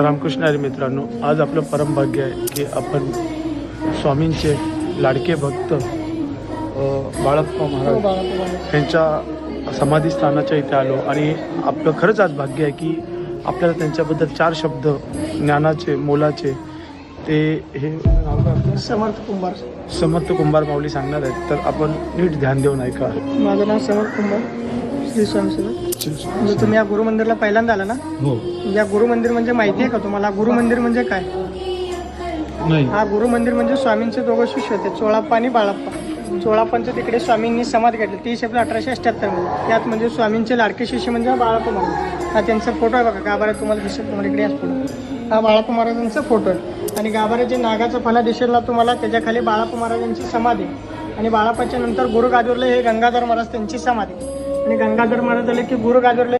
रामकृष्ण हरी मित्रांनो, आज आपलं परमभाग्य आहे की आपण स्वामींचे लाडके भक्त बाळप्पा महाराज यांच्या समाधीस्थानाच्या इथे आलो आणि आपलं खरंच आज भाग्य आहे की आपल्याला त्यांच्याबद्दल 4 शब्द ज्ञानाचे मोलाचे ते हे नाव काय आपलं? समर्थ कुंभार माऊली सांगणार आहेत. तर आपण नीट ध्यान देऊन ऐका. माझं नाव समर्थ कुंभार, श्री स्वामीसेवक. म्हणजे तुम्ही या गुरु मंदिरला पहिल्यांदा आला ना? हो. या गुरु मंदिर म्हणजे माहिती आहे का तुम्हाला? गुरु मंदिर म्हणजे काय? नाही. हा गुरु मंदिर म्हणजे स्वामींचे दोघं शिष्य होते, चोळाप्पा आणि बाळप्पा. चोळाप्पांचं तिकडे स्वामींनी समाधी काढली 30 एप्रिल 1878 मध्ये. त्यात म्हणजे स्वामींचे लाडके शिष्य म्हणजे बाळप्पा महाराज. हा त्यांचा फोटो आहे बघा, गाभाऱ्यात तुम्हाला दिसेल, तुम्हाला इकडे याच फोटो. हा बाळप्पा महाराजांचा फोटो आहे आणि गाभाऱ्याचे नागाचा फणा दिसेल ना तुम्हाला, त्याच्या खाली बाळप्पा महाराजांची समाधी. आणि बाळप्पाच्या नंतर गुरु गाजवले हे गंगाधर महाराज त्यांची समाधी. आणि गंगाधर महाराज आले की गुरु गाजवले